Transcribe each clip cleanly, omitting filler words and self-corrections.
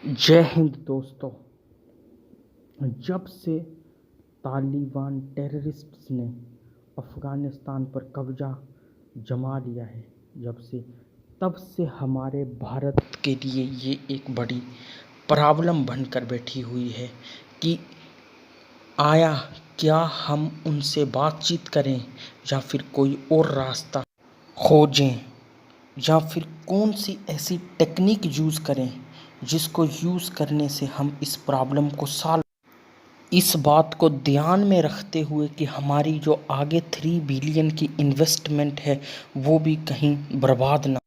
जय हिंद दोस्तों। जब से तालिबान टेररिस्ट्स ने अफ़गानिस्तान पर कब्ज़ा जमा लिया है तब से हमारे भारत के लिए ये एक बड़ी प्रॉब्लम बनकर बैठी हुई है कि आया क्या हम उनसे बातचीत करें या फिर कोई और रास्ता खोजें या फिर कौन सी ऐसी टेक्निक यूज़ करें जिसको यूज़ करने से हम इस प्रॉब्लम को सॉल्व। इस बात को ध्यान में रखते हुए कि हमारी जो आगे 3 बिलियन की इन्वेस्टमेंट है वो भी कहीं बर्बाद ना।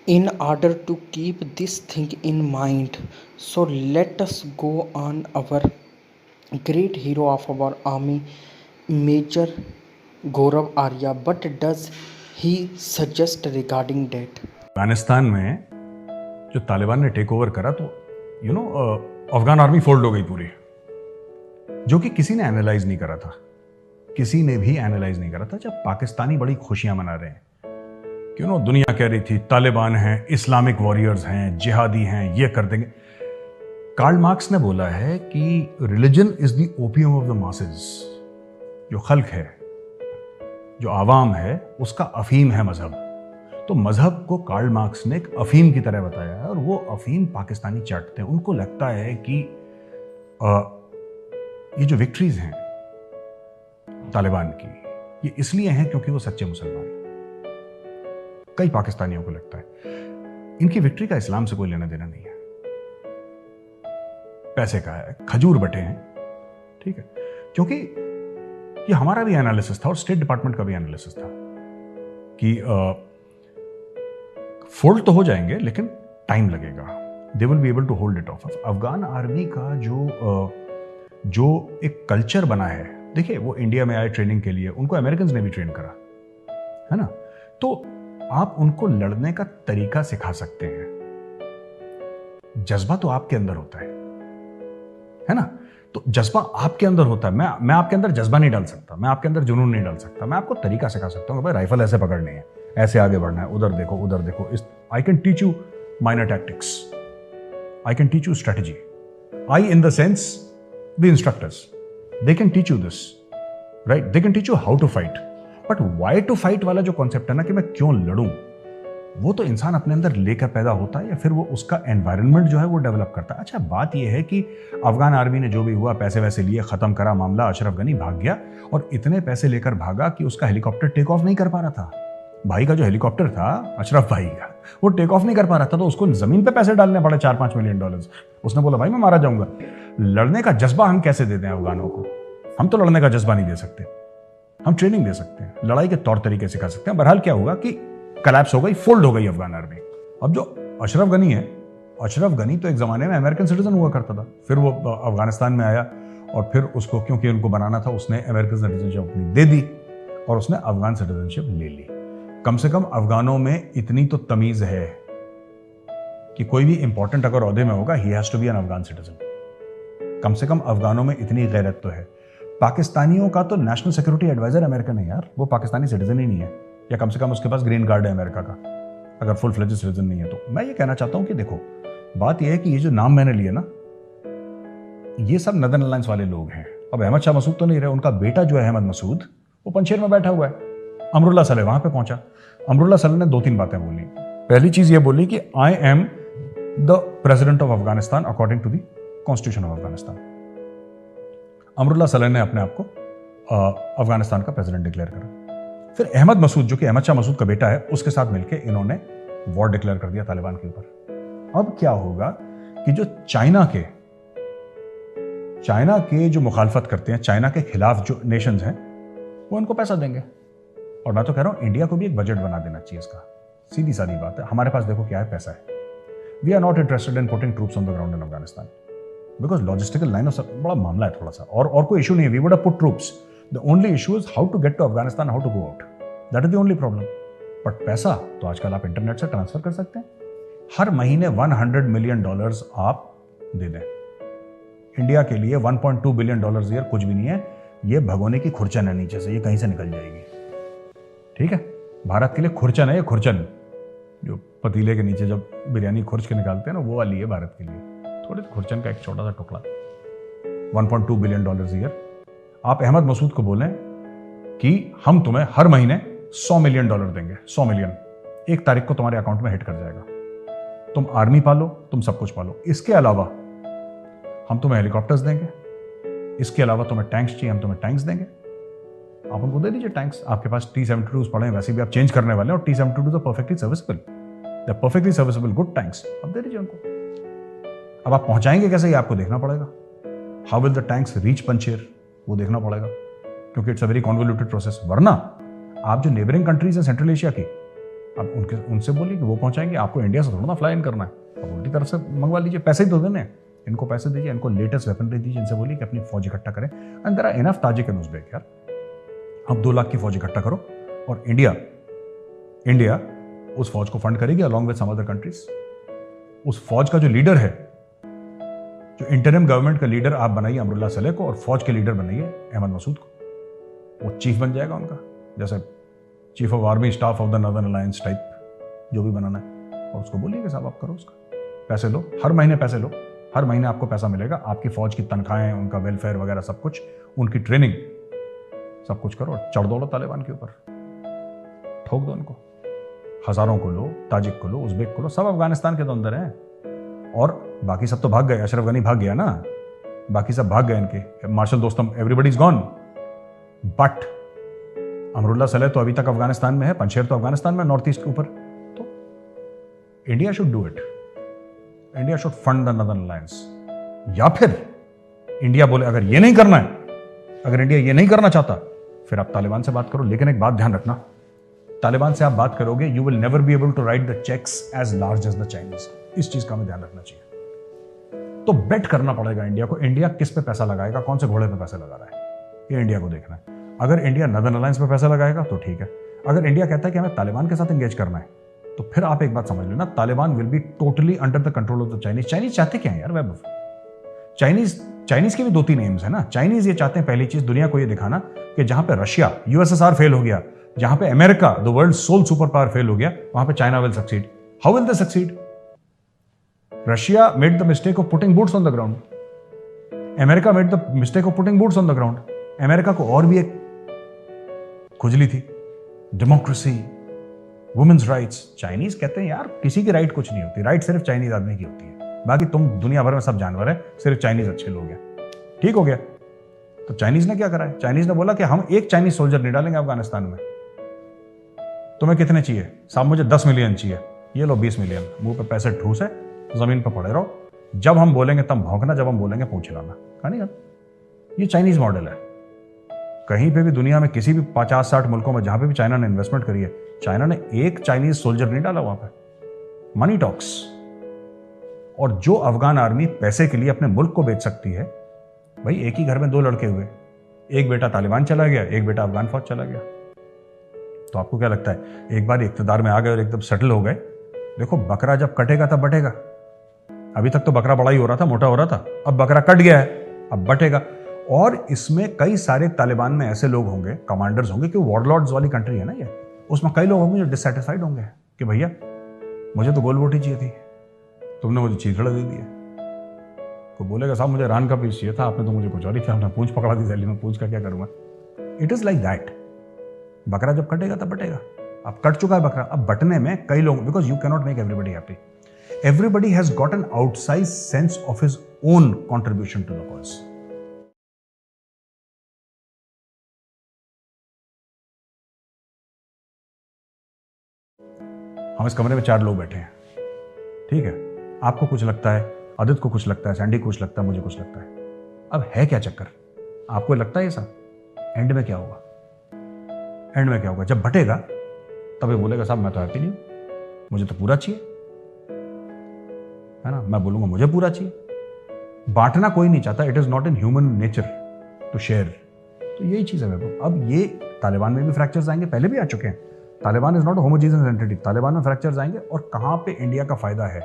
In order to keep this thing in mind, so let us go on our great hero of our army, Major Gaurav Arya. But does he suggest regarding date? Afghanistan में जो तालिबान ने टेक ओवर करा तो अफगान आर्मी फोल्ड हो गई पूरी, जो कि किसी ने एनालाइज नहीं करा था। किसी ने भी एनालाइज नहीं करा था। जब पाकिस्तानी बड़ी खुशियां मना रहे हैं कि दुनिया कह रही थी तालिबान हैं, इस्लामिक वॉरियर्स हैं, जिहादी हैं, ये कर देंगे। कार्ल मार्क्स ने बोला है कि religion is the opium of the masses. जो खल्क है, जो आवाम है, उसका अफीम है मजहब। तो मजहब को कार्ल मार्क्स ने एक अफीम की तरह बताया है, और वो अफीम पाकिस्तानी चाटते हैं। उनको लगता है कि ये जो विक्ट्रीज हैं तालिबान की, ये इसलिए हैं क्योंकि वो सच्चे मुसलमान हैं। कई पाकिस्तानियों को लगता है इनकी विक्ट्री का इस्लाम से कोई लेना देना नहीं है, पैसे का है, खजूर बटे हैं। ठीक है, क्योंकि ये हमारा भी एनालिसिस था और स्टेट डिपार्टमेंट का भी एनालिसिस था कि फोल्ड तो हो जाएंगे लेकिन टाइम लगेगा। They will be able to hold it off. Afghan army का जो एक कल्चर बना है, देखिए वो इंडिया में आए ट्रेनिंग के लिए, उनको अमेरिकन ने भी ट्रेन करा है ना। तो आप उनको लड़ने का तरीका सिखा सकते हैं। जज्बा तो आपके अंदर होता है ना। तो जज्बा आपके अंदर होता है। मैं आपके अंदर जज्बा नहीं डाल सकता, मैं आपके अंदर जुनून नहीं डाल सकता। मैं आपको तरीका सिखा सकता हूँ, भाई राइफल ऐसे पकड़नी है, ऐसे आगे बढ़ना है, उधर देखो उधर देखो। I can teach you minor tactics, I can teach you strategy. I in the sense the instructors, they can teach you this, right, they can teach you how to fight. But why to fight वाला जो concept है ना, कि मैं क्यों लड़ूं, वो तो इंसान अपने अंदर लेकर पैदा होता है, या फिर वो उसका एनवायरनमेंट जो है वो डेवलप करता है। अच्छा, बात यह है कि अफगान आर्मी ने जो भी हुआ, पैसे वैसे लिए, खत्म करा मामला। अशरफ गनी भाग गया, और इतने पैसे लेकर भागा कि उसका हेलीकॉप्टर टेक ऑफ नहीं कर पा रहा था। भाई का जो हेलीकॉप्टर था, अशरफ भाई का, वो टेक ऑफ नहीं कर पा रहा था, तो उसको जमीन पे पैसे डालने पड़े, $4-5 मिलियन। उसने बोला भाई मैं मारा जाऊंगा। लड़ने का जज्बा हम कैसे देते हैं अफगानों को? हम तो लड़ने का जज्बा नहीं दे सकते, हम ट्रेनिंग दे सकते हैं, लड़ाई के तौर तरीके सिखा सकते हैं। बहरहाल क्या होगा कि कलैप्स हो गई, फोल्ड हो गई अफगान आर्मी। अब जो अशरफ गनी है, अशरफ गनी तो एक जमाने में अमेरिकन सिटीजन हुआ करता था, फिर वो अफगानिस्तान में आया, और फिर उसको क्योंकि उनको बनाना था, उसने अमेरिकन सिटीजनशिप अपनी दे दी और उसने अफगान सिटीजनशिप ले ली। कम से कम अफगानों में इतनी तो तमीज है कि कोई भी इंपॉर्टेंट अगर ओहदे में होगा, he has to be an Afghan citizen. कम से कम अफगानों में इतनी गैरत तो है। पाकिस्तानियों का तो नेशनल सिक्योरिटी एडवाइजर अमेरिकन है यार, वो पाकिस्तानी सिटीजन ही नहीं है, या कम से कम उसके पास ग्रीन कार्ड है अमेरिका का, अगर फुल फ्लेज सिटीजन नहीं है तो। मैं ये कहना चाहता हूं कि देखो, बात यह है कि ये जो नाम मैंने लिए ना, ये सब नदन अलायंस वाले लोग हैं। अब अहमद शाह मसूद तो नहीं रहे, उनका बेटा जो है अहमद मसूद, वो पंजशेर में बैठा हुआ है। अमरुल्लाह सलेह वहां पे पहुंचा। अमरुल्लाह सलेह ने 2-3 बातें बोली। पहली चीज ये बोली कि I am the president of Afghanistan according to the constitution of Afghanistan. Amrullah Saleh ने अपने आप को अफगानिस्तान का प्रेसिडेंट डिक्लेयर करा। फिर अहमद मसूद, जो कि अहमद शाह मसूद का बेटा है, उसके साथ मिलकर इन्होंने वॉर डिक्लेयर कर दिया तालिबान के ऊपर। अब क्या होगा कि जो चाइना के जो मुखालफत करते हैं, चाइना के खिलाफ जो नेशंस हैं, वो इनको पैसा देंगे। और मैं तो कह रहा हूं इंडिया को भी एक बजट बना देना चाहिए इसका। सीधी सादी बात है, हमारे पास देखो क्या है, पैसा है। We are not interested in putting troops on the ground in Afghanistan, because logistical line of बड़ा मामला है थोड़ा सा, और कोई इशू नहीं है। We would have put troops, the only issue is how to get to Afghanistan, how to go out, that is the only problem. But पैसा तो आजकल आप इंटरनेट से ट्रांसफर कर सकते हैं। हर महीने $100 मिलियन आप दे दें। इंडिया के लिए $1.2 बिलियन ईयर कुछ भी नहीं है, ये भगोने की खुरचन है नीचे से, ये कहीं से निकल जाएगी। ठीक है, भारत के लिए खुरचन है ये, खुरचन। जो पतीले के नीचे जब बिरयानी खुर्च के निकालते हैं ना, वो वाली है भारत के लिए। थोड़े खुर्चन का एक छोटा सा टुकड़ा, $1.2 बिलियन ईयर। आप अहमद मसूद को बोलें कि हम तुम्हें हर महीने $100 मिलियन देंगे, 100 मिलियन, 1 तारीख को तुम्हारे अकाउंट में हिट कर जाएगा। तुम आर्मी पालो, तुम सब कुछ पालो। इसके अलावा हम तुम्हें हेलीकॉप्टर्स देंगे, इसके अलावा तुम्हें टैंक्स चाहिए, हम तुम्हें टैंक्स देंगे, आप उनको दे दीजिए टैंक्स। आपके पास T-72 पड़े हैं, वैसे भी आप चेंज करने वाले हैं, और T-72 तो परफेक्टली सर्विसेबल, दे परफेक्टली सर्विसेबल गुड टैंक्स, आप दे दीजिए उनको। अब आप पहुंचाएंगे कैसे, ये आपको देखना पड़ेगा। How will the tanks reach Panjshir, वो देखना पड़ेगा, क्योंकि it's a very convoluted process. वरना आप जो नेबरिंग कंट्रीज हैं सेंट्रल एशिया की, आप उनसे बोलिए कि वो पहुंचाएंगे, आपको इंडिया से थोड़ा ना फ्लाई इन करना है, आप उनकी तरफ से मंगवा लीजिए, पैसे ही तो देने हैं, इनको पैसे दीजिए, इनको लेटेस्ट वेपनरी दीजिए, इनसे बोलिए कि अपनी फौज इकट्ठा करें। And there are enough Tajik and Uzbek यार, अब 2 लाख की फौज इकट्ठा करो, और इंडिया उस फौज को फंड करेगी along with some other countries. उस फौज का जो लीडर है, जो इंटरिम गवर्नमेंट का लीडर आप बनाइए अमरुल्लाह सलेह को, और फौज के लीडर बनाइए अहमद मसूद को, वो चीफ बन जाएगा उनका, जैसे chief of army staff of the northern alliance type जो भी बनाना है। और उसको बोलिए कि साहब आप करो उसका, पैसे लो, हर महीने पैसे लो, हर महीने आपको पैसा मिलेगा, आपकी फौज की तनख्वाहें, उनका वेलफेयर वगैरह सब कुछ, उनकी ट्रेनिंग, सब कुछ करो। चढ़ दो तालिबान के ऊपर, ठोक दो उनको, हजारों को लो, ताजिक को लो, उज़्बेक को लो, सब अफगानिस्तान के तो अंदर हैं। और बाकी सब तो भाग गए, अशरफ गनी भाग गया ना, बाकी सब भाग गए, इनके Marshal Dostum, everybody is gone. But Amrullah Saleh तो अभी तक अफगानिस्तान में है, पंशेर तो अफगानिस्तान में, नॉर्थ ईस्ट के ऊपर। तो India should do it, India should fund the northern alliance. या फिर इंडिया बोले अगर ये नहीं करना है, अगर इंडिया ये नहीं करना चाहता, फिर आप तालिबान से बात करो। लेकिन एक बात ध्यान रखना, तालिबान से आप बात करोगे, you will never be able to write the cheques as large as the Chinese. इस चीज का हमें ध्यान रखना चाहिए। तो बेट करना पड़ेगा इंडिया को, इंडिया किस पे पैसा लगाएगा, कौन से घोड़े पे पैसा लगा रहा है, ये इंडिया को देखना है। अगर इंडिया नॉर्दर्न अलायंस पे पैसा लगाएगा तो ठीक है। अगर इंडिया कहता है कि हमें तालिबान के साथ एंगेज करना है, तो फिर आप एक बात समझ लेना, Taliban will be totally under the control of the Chinese. Chinese चाहते क्या है यार वैभव, चाइनीज के भी 2-3 एम्स है ना। चाइनीज ये चाहते हैं, पहली चीज दुनिया को ये दिखाना कि जहां पे रशिया यूएसएसआर फेल हो गया, जहां पे America the world sole super power fail हो गया, वहां पे China will succeed. How will they succeed? Russia made the mistake of putting boots on the ground, America made the mistake of putting boots on the ground. America को और भी एक खुजली थी, डेमोक्रेसी, वुमेन्स राइट्स। चाइनीज कहते हैं यार किसी की राइट कुछ नहीं होती, राइट सिर्फ चाइनीज आदमी की होती है, बाकी तुम दुनिया भर में सब जानवर है, सिर्फ चाइनीज अच्छे लोग हैं। ठीक हो गया। तो चाइनीज ने क्या करा है, चाइनीज ने बोला कि हम एक चाइनीज सोल्जर नहीं डालेंगे अफगानिस्तान में। तुम्हें कितने चाहिए? साहब मुझे 10 मिलियन चाहिए। ये लो 20 मिलियन, मुंह पे पैसे ठूस है, जमीन पर पड़े रहो, जब हम बोलेंगे तब भौंकना, जब हम बोलेंगे पूछ लाना। कहानी खत्म। ये चाइनीज मॉडल है। कहीं पे भी दुनिया में किसी भी 50-60 मुल्कों में जहां पे भी चाइना ने इन्वेस्टमेंट करी है, चाइना ने एक चाइनीज सोल्जर नहीं डाला वहां पे। Money talks. और जो अफगान आर्मी पैसे के लिए अपने मुल्क को बेच सकती है, भाई एक ही घर में 2 लड़के हुए, एक बेटा तालिबान चला गया, एक बेटा अफगान फौज चला गया। तो आपको क्या लगता है, एक बार इख्तिदार में आ गए और एकदम सेटल हो गए? देखो बकरा जब कटेगा तब बटेगा। अभी तक तो बकरा बड़ा ही हो रहा था, मोटा हो रहा था, अब बकरा कट गया है, अब बटेगा। और इसमें कई सारे तालिबान में ऐसे लोग होंगे, कमांडर्स होंगे, कि वॉरलॉर्ड्स वाली कंट्री है ना ये, उसमें कई लोग होंगे जो डिससेटिस्फाइड होंगे कि भैया मुझे तो गोल रोटी चाहिए थी, तुमने मुझे चीथड़ा दे दिया। को बोलेगा साहब मुझे रान का पीस चाहिए था, आपने तो मुझे कुछ और ही किया, आपने पूंछ पकड़ा दी सैली में, पूंछ का क्या करूंगा। It is like that. बकरा जब कटेगा तब बटेगा। अब कट चुका है बकरा, अब बटने में कई लोग, because you can not make everybody happy. Everybody has got an outside sense of his own contribution to the cause. हम इस कमरे में 4 लोग बैठे हैं, ठीक है। आपको कुछ लगता है, आदित्य को कुछ लगता है, सैंडी को कुछ लगता है, मुझे कुछ लगता है। अब है क्या चक्कर? आपको लगता है ये सब, एंड में क्या होगा? एंड में क्या होगा? जब बटेगा तब ये बोलेगा साहब मैं तो हैप्पी नहीं हूं, मुझे तो पूरा चाहिए, है ना। मैं बोलूंगा मुझे पूरा चाहिए। बांटना कोई नहीं चाहता, it is not in human nature to share. तो यही चीज है मेरे को। अब ये तालिबान में भी फ्रैक्चर्स आएंगे, पहले भी आ चुके हैं। Taliban is not homogeneous entity, Taliban में फ्रैक्चर्स आएंगे। और कहां पे इंडिया का फायदा है?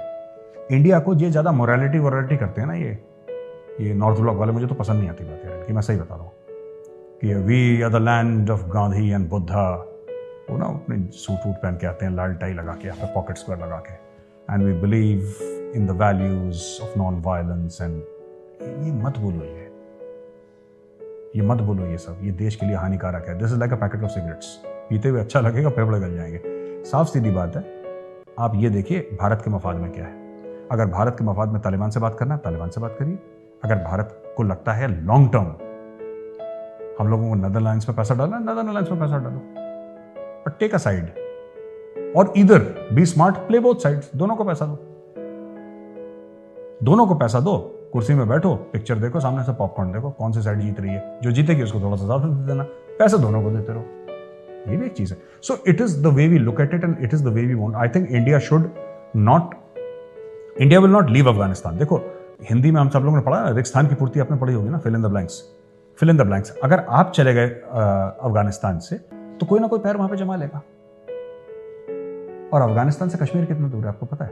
इंडिया को ये ज्यादा मोरालिटी करते हैं ना, ये नॉर्थ ब्लॉक वाले, मुझे तो पसंद नहीं आती बात यार कि मैं सही बता रहा हूँ कि we are the land of Gandhi and Buddha, वो ना अपने सूट वूट पहन के आते हैं, लाल टाई लगा के, यहाँ पे पॉकेट स्क्वायर लगा के, and we believe in the values of non violence and ये मत बोलो, ये मत बोलो, ये सब ये देश के लिए हानिकारक है। This is like a packet of cigarettes, पीते हुए अच्छा लगेगा, फेफड़े गल जाएंगे। साफ सीधी बात है। आप ये देखिए भारत के मफाद में क्या है। अगर भारत के मफाद में तालिबान से बात करना है, तालिबान से बात करिए। अगर भारत को लगता है लॉन्ग टर्म हम लोगों को नेदरलैंड्स में पैसा डालना है, नेदरलैंड्स में पैसा डालो, बट टेक अ साइड और इधर be smart, play both sides, दोनों को पैसा दो, दोनों को पैसा दो, कुर्सी में बैठो, पिक्चर देखो, सामने से पॉपकॉर्न देखो, कौन सी साइड जीत रही है, जो जीतेगी उसको थोड़ा सा ज्यादा दे देना, पैसे दोनों को देते रहो, ये भी एक चीज है। So it is the way we look at it and it is the way we want. I think India will not leave Afghanistan. देखो हिंदी में हम सब लोगों ने पढ़ा, रेगिस्तान की पूर्ति आपने पढ़ी होगी ना, फिल इन द ब्लैंक्स। अगर आप चले गए अफगानिस्तान से तो कोई ना कोई पैर वहां पे जमा लेगा। और अफगानिस्तान से कश्मीर कितना दूर है आपको पता है?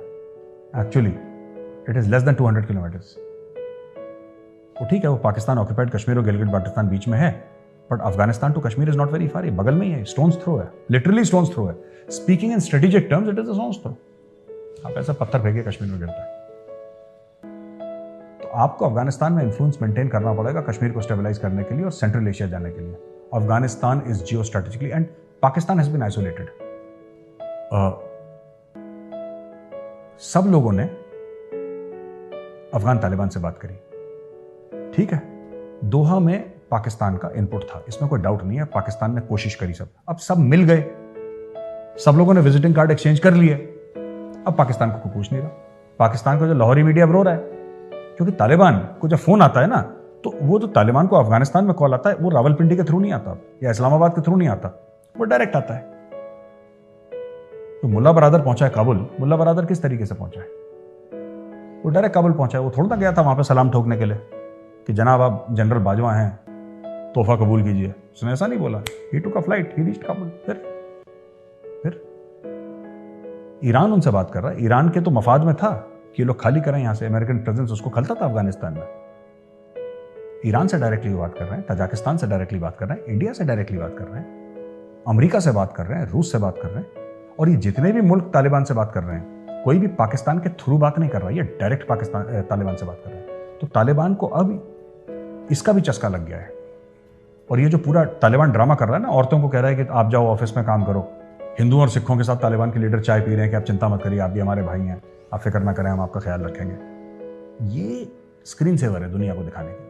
Actually it is less than 200 kilometres. वो ठीक है, वो पाकिस्तान ऑक्यूपाइड कश्मीर और गिलगिट बाल्टिस्तान बीच में है, but Afghanistan to Kashmir is not very far, बगल में ही है, स्टोन्स थ्रो है, लिटरली स्टोन्स थ्रो है। Speaking in strategic terms it is a stone's throw. आप ऐसा पत्थर फेंके कश्मीर में गिरता है। तो आपको अफगानिस्तान में इन्फ्लुएंस मेंटेन करना पड़ेगा कश्मीर को स्टेबलाइज करने के लिए और सेंट्रल एशिया जाने के लिए। Afghanistan is geo strategically and Pakistan has been isolated. सब लोगों ने अफगान तालिबान से बात करी, ठीक है, दोहा में पाकिस्तान का इनपुट था, इसमें कोई डाउट नहीं है, पाकिस्तान ने कोशिश करी सब, अब सब मिल गए, सब लोगों ने विजिटिंग कार्ड एक्सचेंज कर लिए, अब पाकिस्तान को कोई पूछ नहीं रहा। पाकिस्तान को जो लाहौरी मीडिया रो रहा है, क्योंकि तालिबान को जब फोन आता है ना, तो वो जो तालिबान को अफगानिस्तान में कॉल आता है वो रावलपिंडी के थ्रू नहीं आता या इस्लामाबाद के थ्रू नहीं आता, वो डायरेक्ट आता है। तो मुल्ला बरादर पहुंचा है काबुल, मुल्ला बरादर किस तरीके से पहुंचा है? वो डायरेक्ट काबुल पहुंचा है, वो थोड़ा ना गया था वहां पे सलाम ठोकने के लिए कि जनाब आप जनरल बाजवा हैं, तोहफा कबूल कीजिए, उसने ऐसा नहीं बोला। He took a flight, he reached Kabul. फिर ईरान उनसे बात कर रहा है, ईरान के तो मफाद में था कि ये लोग खाली करें यहां से, अमेरिकन प्रेजेंस उसको खलता था अफगानिस्तान में। ईरान से डायरेक्टली बात कर रहे हैं, तजाकिस्तान से डायरेक्टली बात कर रहे हैं, इंडिया से डायरेक्टली बात कर रहे हैं, अमेरिका से बात कर रहे हैं, रूस से बात कर रहे हैं, और ये जितने भी मुल्क तालिबान से बात कर रहे हैं, कोई भी पाकिस्तान के थ्रू बात नहीं कर रहा है, ये डायरेक्ट पाकिस्तान तालिबान से बात कर रहे हैं। तो तालिबान को अब इसका भी चस्का लग गया है। और ये जो पूरा तालिबान ड्रामा कर रहा है ना, औरतों को कह रहा है कि आप जाओ ऑफिस में काम करो, हिंदुओं और सिखों के साथ तालिबान के लीडर चाय पी रहे हैं कि आप चिंता मत करिए, आप भी हमारे भाई हैं, आप फिक्र ना करें, हम आपका ख्याल रखेंगे। ये स्क्रीन सेवर है दुनिया को दिखाने के लिए।